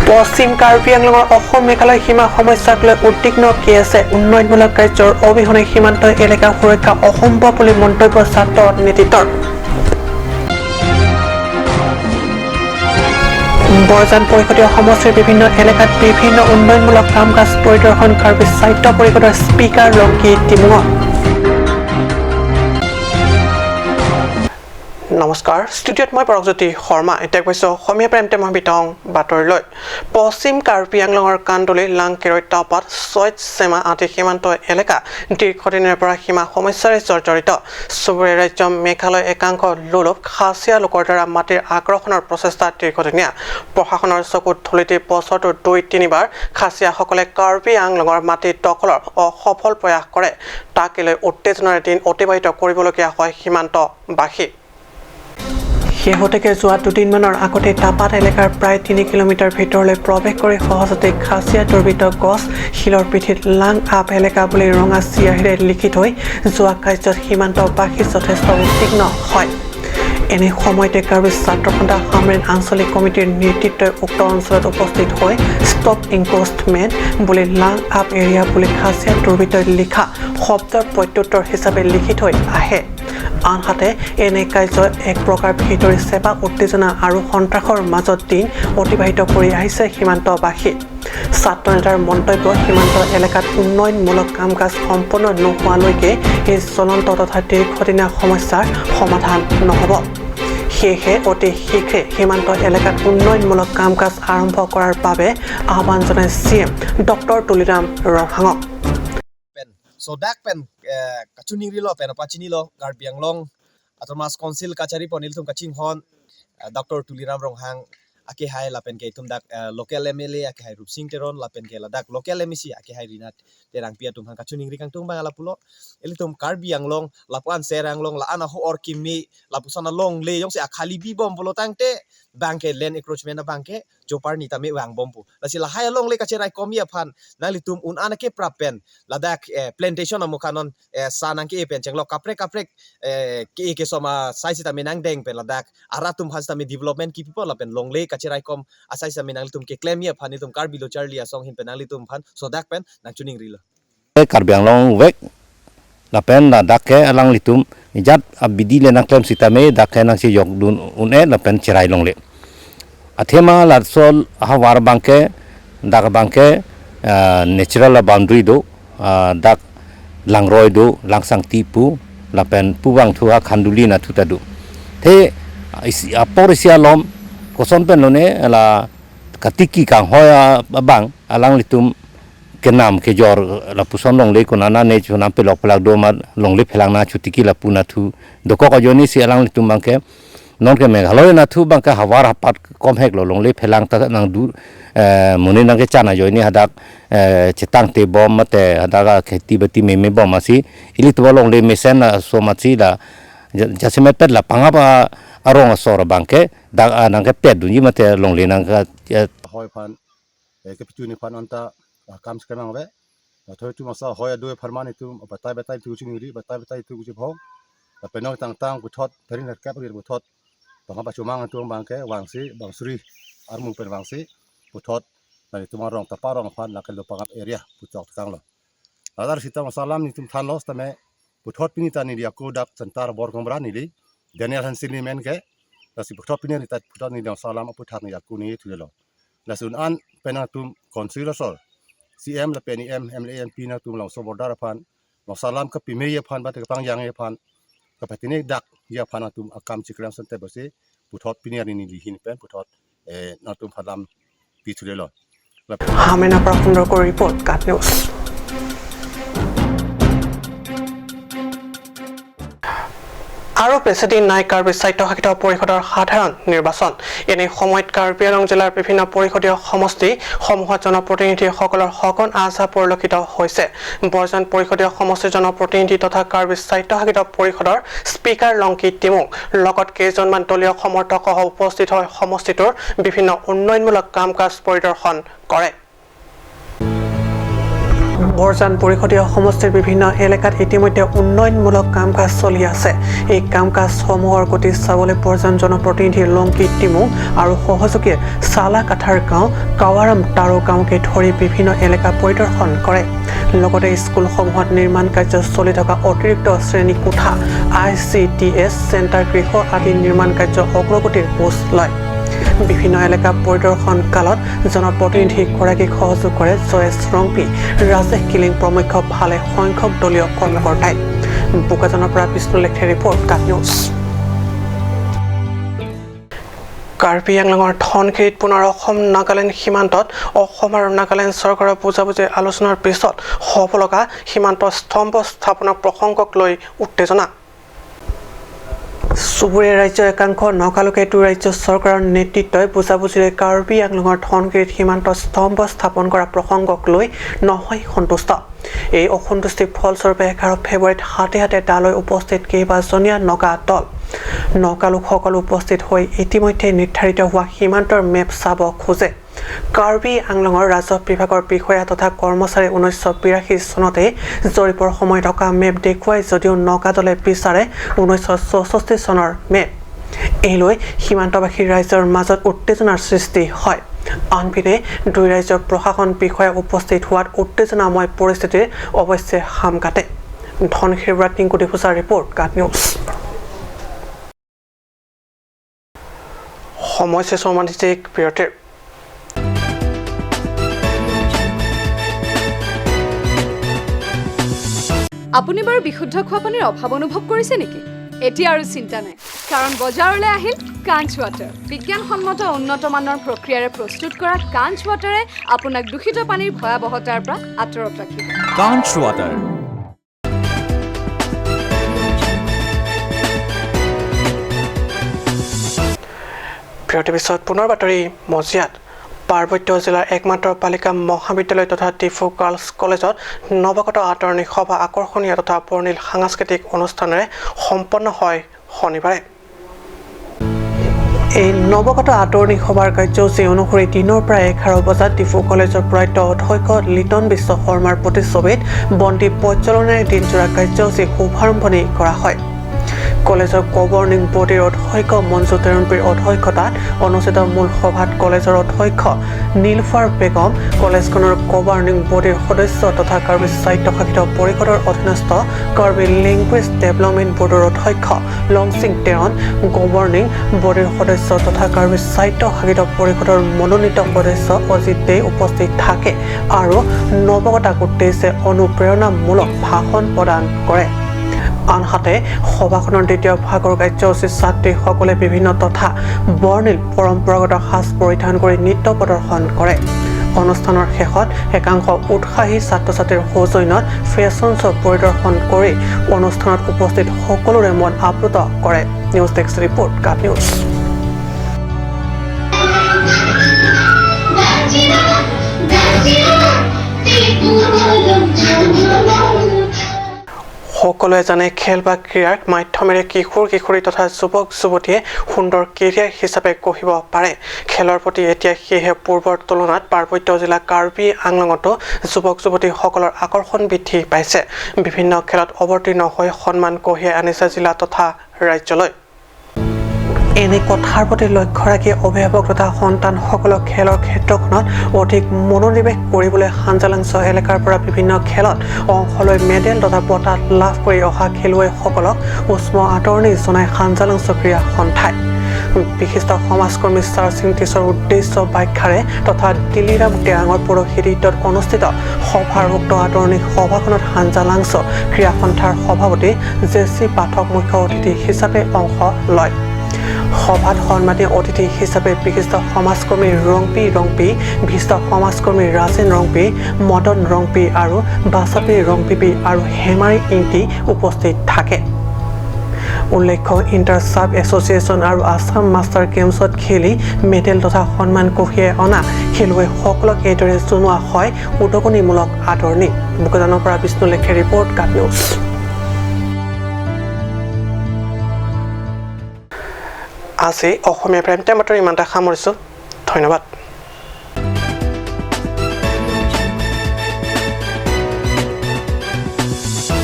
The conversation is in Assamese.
পশ্চিম কাৰ্বি আংলঙৰ অসম মেঘালয় সীমা সমস্যাক লৈ উদ্বিগ্ন কি আছে উন্নয়নমূলক কাৰ্যৰ অবিহনে সীমান্ত এলেকা সুৰক্ষা অসম্ভৱ বুলি মন্তব্য ছাত্ৰ নেতৃত্বৰ বৰজান পৰিষদীয় সমষ্টিৰ বিভিন্ন এলেকাত বিভিন্ন উন্নয়নমূলক কাম কাজ পৰিদৰ্শন কাৰ্বি সাহিত্য পৰিষদৰ স্পীকাৰ লংকি টিমুঙ নমস্কাৰ ষ্টুডিঅ'ত মই পৰকজ্যোতি শৰ্মা এতিয়া কৈছোঁ অসমীয়া প্ৰাইম টাইম বিতং বাতৰিলৈ পশ্চিম কাৰ্বি আংলঙৰ কান্দুলি লাংকেৰৈ টাপাত ছয়ত সেমা আদি সীমান্ত এলেকা দীৰ্ঘদিনৰ পৰা সীমা সমস্যাৰে জৰ্জৰিত চুবুৰীয়া ৰাজ্য মেঘালয় একাংশ লোক খাচীয়া লোকৰ দ্বাৰা মাটিৰ আগ্ৰহণৰ প্ৰচেষ্টা দীৰ্ঘদিনীয়া প্ৰশাসনৰ চকুত ধূলিতে বছৰটো 2-3বাৰ খাচীয়াসকলে কাৰ্বি আংলঙৰ মাটি দখলৰ অসফল প্ৰয়াস কৰে তাকে লৈ উত্তেজনাৰ দিন অতিবাহিত কৰিবলগীয়া হয় সীমান্তবাসী শেহতীয়াকৈ যোৱা দুদিনমানৰ আগতে টাপাত এলেকাৰ প্ৰায় 3 কিলোমিটাৰ ভিতৰলৈ প্ৰৱেশ কৰি সহজতে খাচীয়া দুৰ্বৃত্ত গছ শিলৰ পিঠিত লাং আপ এলেকা বুলি ৰঙা চিয়াহীৰে লিখি থৈ যোৱা কাৰ্যত সীমান্তবাসী যথেষ্ট উদ্বিগ্ন হয় এনে সময়তে কাৰ্বি ছাত্ৰ সন্থা সামৰিন আঞ্চলিক কমিটিৰ নেতৃত্বই উক্ত অঞ্চলত উপস্থিত হৈ ষ্টপ এনক্ৰ'চমেণ্ট বুলি লাং আপ এৰিয়া বুলি খাচীয়া দুৰ্বৃত্তই লিখা শব্দৰ প্ৰত্যুত্তৰ হিচাপে লিখি থৈ আহে আনহাতে এনে কাৰ্যই এক প্ৰকাৰ ভিতৰি চেপা উত্তেজনা আৰু সন্ত্ৰাসৰ মাজত দিন অতিবাহিত কৰি আহিছে সীমান্তবাসী ছাত্ৰ নেতাৰ মন্তব্য সীমান্ত এলেকাত উন্নয়নমূলক কাম কাজ সম্পূৰ্ণ নোহোৱালৈকে এই জ্বলন্ত তথা দীৰ্ঘদিনীয়া সমস্যাৰ সমাধান নহ'ব সেয়েহে অতি শীঘ্ৰে সীমান্ত এলেকাত উন্নয়নমূলক কাম কাজ আৰম্ভ কৰাৰ বাবে আহ্বান জনায় CM ডক্টৰ তুলিৰাম ৰংহাঙক Sodak pen kacuni rilo pen pachini lo Karbi Anglong atau mas konsil kacari ponil tum kacing hon Dr. Tuliram Ronghang ake hai lapen ke tum dak local MLA ake hai Rupsing Teron lapen ke ladak local MC ake hai Rinat terang pia tum hang kacuni rikang tum bang ala pulo eli tum Karbi Anglong lapuan serang long la ana ho or kimi lapusana long le yong se akhali bi bom pulo tangte bangke land encroachment na bangke jopar ni tame wang bompu lasi la hai long le kacerai komia phan nali tum un anake prapen ladak plantation amu kanon sanang ke pen chenglok kaprek ke soma saisi tame nang deng pen ladak aratum has tame development ki people lapen long le kacerai kom asai sa menang tum ke claim ya phan tum Karbi lo charli asong hin penali tum phan sodak pen nang chuning rilo Karbi Anglong wek lapen na dakke alang litum ijat abidi le nang claim sitame dakke nang si yok dun une lapen cerai long le athema la sol hawar bangke dak bangke natural boundary do dak langroi do langsang tipu lapen puwang thua khanduli na thuta do the aporisia lom koson pen lone la katiki kang hoya bang alang litum kenam ke jor la puson long le kunana ne chunam pe lok plak do ma long le phelang na chutiki la puna thu doko ka joni si alang litum bangke non ke Meghalaya na thu bangka hawar hapat kom hek lo long le phelang ta nang du muni nang ke chana joni hadak chetang te bom mate hadaga kheti bati me bom asi ili to long le mesen so machi da jasime pet la panga ba arong asor bangke da nang ke pet du ni mate long le nang ka hoy phan ke pitu ni phan anta kam skanang ve thoi tu masa hoy do farman itu batai tu chingri batai tu chi phok ta penong tang ku thot therin kap ri ku thot bang ba chumang tu bangke wangsi bangsri armung pen wangsi ku thot na tu marong taparong phan la kelo pangap area pu chok tang lo adar sita masalam ni tum than los tame pu thot pini ta ni dia ku dak sentar bor komra ni li Daniel Hansini men ke lasi pu thot pini ni ta pu thot ni dia salam pu thak ni ku ni tu lo lasun an penatum konsilosol CM la peni MLA MP na tum long so bordar phan masalam ka pime ye phan ba te pang yang ye phan ka patini dak ya phan tum akam chikram sante base puthot pini ani ni hin pen puthot na tum phalam pi thule lo Hamena Prafunder ko report Kat News আৰু বেছিদিন নাই কাৰ্বি স্বায়ত্তশাসিত পৰিষদৰ সাধাৰণ নিৰ্বাচন এনে সময়ত কাৰ্বি আংলং জিলাৰ বিভিন্ন পৰিষদীয় সমষ্টি সমূহত জনপ্ৰতিনিধিসকলৰ সঘন আহা পৰিলক্ষিত হৈছে বৰজান পৰিষদীয় সমষ্টিৰ জনপ্ৰতিনিধি তথা কাৰ্বি স্বায়ত্তশাসিত পৰিষদৰ স্পীকাৰ লংকি টিমুং লগত কেইজনমান দলীয় সমৰ্থকসহ উপস্থিত হৈ সমষ্টিটোৰ বিভিন্ন উন্নয়নমূলক কাম কাজ পৰিদৰ্শন কৰে বৰজান পৰিষদীয় সমষ্টিৰ বিভিন্ন এলেকাত ইতিমধ্যে উন্নয়নমূলক কাম কাজ চলি আছে এই কাম কাজসমূহৰ গতি চাবলৈ বৰজান জনপ্ৰতিনিধি লংকি টিমু আৰু সহযোগী সালা কাঠাৰ গাঁও কাৱাৰাম টাৰো গাঁওকে ধৰি বিভিন্ন এলেকা পৰিদৰ্শন কৰে লগতে স্কুলসমূহত নিৰ্মাণ কাৰ্য চলি থকা অতিৰিক্ত শ্ৰেণী কোঠা ICTS চেণ্টাৰ গৃহ আদি নিৰ্মাণ কাৰ্য অগ্ৰগতিৰ বুজ লয় বিভিন্ন এলেকা পৰিদৰ্শন কালত জনপ্ৰতিনিধিগৰাকীক সহযোগ কৰে জয়েশ ৰংপি ৰাজেশ কিলিং প্ৰমুখ ভালে সংখ্যক দলীয় কৰ্মকৰ্তাই বোকাজানৰ পৰা বিষ্ণু লেখে ৰিপৰ্ট কাট নিউজ কাৰ্বি আংলঙৰ ধনখিৰিত পুনৰ অসম নাগালেণ্ড সীমান্তত অসম আৰু নাগালেণ্ড চৰকাৰৰ বুজাবুজি আলোচনাৰ পিছত হ'ব লগা সীমান্ত স্তম্ভ স্থাপনৰ প্ৰসংগক লৈ উত্তেজনা চুবুৰীয়া ৰাজ্য একাংশ নকালোকেতু ৰাজ্য চৰকাৰৰ নেতৃত্বই বুজাবুজিৰে কাৰ্বি আংলঙৰ ধনখিৰিত সীমান্ত স্তম্ভ স্থাপন কৰা প্ৰসংগক লৈ নহয় সন্তুষ্ট এই অসন্তুষ্টিৰ ফলস্বৰূপে 11 ফেব্ৰুৱাৰীত হাতে হাতে তালৈ উপস্থিত কেইবাজনীয়া নগা দল নকালোকসকল উপস্থিত হৈ ইতিমধ্যে নিৰ্ধাৰিত হোৱা সীমান্তৰ মেপ চাব খোজে কাৰ্বি আংলঙৰ ৰাজহ বিভাগৰ বিষয়া তথা কৰ্মচাৰী 1982 চনতে জৰীপৰ সময় থকা মেপ দেখুৱাই যদিও নগা দলে বিচাৰে 1964 চনৰ মেপ এই লৈ সীমান্তবাসী ৰাজ্যৰ মাজত উত্তেজনাৰ সৃষ্টি হয় আনপিনে দুই ৰাজ্যৰ প্ৰশাসন বিষয়া উপস্থিত হোৱাত উত্তেজনাময় পৰিস্থিতিৰ অৱশ্যে হাম কাটে ধনখিৰিৰ টিংকু ডিফুজাৰ ৰিপৰ্ট কাট নিউজ সময় শেষৰ মানিক বিৰতিৰ আপুনি বাৰু বিশুদ্ধ খোৱা পানীৰ অভাৱ অনুভৱ কৰিছে নেকি এতিয়া আৰু চিন্তা নাই কাৰণ বজাৰলৈ আহিল কাঞ্চ ৱাটাৰ বিজ্ঞানসন্মত উন্নত মানৰ প্ৰক্ৰিয়াৰে প্ৰস্তুত কৰা কাঞ্চ ৱাটাৰে আপোনাক দূষিত পানীৰ ভয়াৱহতাৰ পৰা আঁতৰত ৰাখিব কাঞ্চ ৱাটাৰ বিৰতিৰ পিছত পুনৰ বাতৰি মজিয়াত পাৰ্বত্য জিলাৰ একমাত্ৰ বালিকা মহাবিদ্যালয় তথা ডিফু গাৰ্লছ কলেজত নৱাগত আদৰণি সভা আকৰ্ষণীয় তথা বৰ্ণিল সাংস্কৃতিক অনুষ্ঠানেৰে সম্পন্ন হয় শনিবাৰে এই নৱাগত আদৰণি সভাৰ কাৰ্যসূচী অনুসৰি দিনৰ পৰা 11 বজাত ডিফু কলেজৰ প্ৰয়াত অধ্যক্ষ লিটন বিশ্ব শৰ্মাৰ প্ৰতিচ্ছবিত বন্তি প্ৰজ্বলনেৰে দিনজোৰা কাৰ্যসূচী শুভাৰম্ভণি কৰা হয় কলেজৰ গভৰ্ণিং বডিৰ অধ্যক্ষ মঞ্জু তেৰম্পীৰ অধ্যক্ষতাত অনুষ্ঠিত মূল সভাত কলেজৰ অধ্যক্ষ নীলফাৰ বেগম কলেজখনৰ গভৰ্ণিং বডিৰ সদস্য তথা কাৰ্বি স্বায়ত্তশাসিত পৰিষদৰ অধীনস্থ কাৰ্বি লেংগুৱেজ ডেভেলপমেণ্ট বৰ্ডৰ অধ্যক্ষ লংচিং টেৰন গভৰ্ণিং বডিৰ সদস্য তথা কাৰ্বি স্বায়ত্তশাসিত পৰিষদৰ মনোনীত সদস্য অজিত দে উপস্থিত থাকে আৰু নৱাগতাক উদ্দেশ্যে অনুপ্ৰেৰণামূলক ভাষণ প্ৰদান কৰে আনহাতে সভাখনৰ দ্বিতীয় ভাগৰ কাৰ্যসূচীত ছাত্ৰীসকলে বিভিন্ন তথা বৰ্ণিল পৰম্পৰাগত সাজ পৰিধান কৰি নৃত্য প্ৰদৰ্শন কৰে অনুষ্ঠানৰ শেষত একাংশ উৎসাহী ছাত্ৰ ছাত্ৰীৰ সৌজন্যত ফেশ্বন শ্ব' পৰিদৰ্শন কৰি অনুষ্ঠানত উপস্থিত সকলোৰে মন আপ্লুত কৰে নিউজ ডেস্ক ৰিপৰ্ট কাট নিউজ সকলোৱে জানে খেল বা ক্ৰীড়াৰ মাধ্যমেৰে কিশোৰ কিশোৰী তথা যুৱক যুৱতীয়ে সুন্দৰ কেৰিয়াৰ হিচাপে গঢ়িব পাৰে খেলৰ প্ৰতি এতিয়া সেয়েহে পূৰ্বৰ তুলনাত পাৰ্বত্য জিলা কাৰ্বি আংলঙতো যুৱক যুৱতীসকলৰ আকৰ্ষণ বৃদ্ধি পাইছে বিভিন্ন খেলত অৱতীৰ্ণ হৈ সন্মান কঢ়িয়াই আনিছে জিলা তথা ৰাজ্যলৈ এনে কথাৰ প্ৰতি লক্ষ্য ৰাখি অভিভাৱক তথা সন্তানসকলক খেলৰ ক্ষেত্ৰখনত অধিক মনোনিৱেশ কৰিবলৈ হাঞ্জালাংছ এলেকাৰ পৰা বিভিন্ন খেলত অংশ লৈ মেডেল তথা বঁটা লাভ কৰি অহা খেলুৱৈসকলক উষ্ম আদৰণি জনাই হাঞ্জালাংছ ক্ৰীড়া সন্থাই বিশিষ্ট সমাজকৰ্মী চাৰ্চিং টিছৰ উদ্দেশ্য ব্যাখ্যাৰে তথা দিলিৰাম টেৰাঙৰ পৌৰোহিত্যত অনুষ্ঠিত সভাৰ উক্ত আদৰণি সভাখনত হাঞ্জালাংছ ক্ৰীড়া সন্থাৰ সভাপতি জেচি পাঠক মুখ্য অতিথি হিচাপে অংশ লয় সভাত সন্মানীয় অতিথি হিচাপে বিশিষ্ট সমাজকৰ্মী ৰংপি বিশিষ্ট সমাজকৰ্মী ৰাজেন ৰংপি মদন ৰংপি আৰু বাচাপি ৰংপি আৰু হেমাৰী ইংটি উপস্থিত থাকে উল্লেখ্য ইণ্টাৰ সাব এছ'চিয়েশ্যন আৰু আছাম মাষ্টাৰ গেমছত খেলি মেডেল তথা সন্মান কঢ়িয়াই অনা খেলুৱৈসকলক এইদৰে জনোৱা হয় উদগনিমূলক আদৰণি বোকাজানৰ পৰা বিষ্ণু লেখে ৰিপৰ্ট কাট নিউজ আজি অসমীয়া প্ৰাইম টাইম বাতৰি ইমানতে সামৰিছোঁ ধন্যবাদ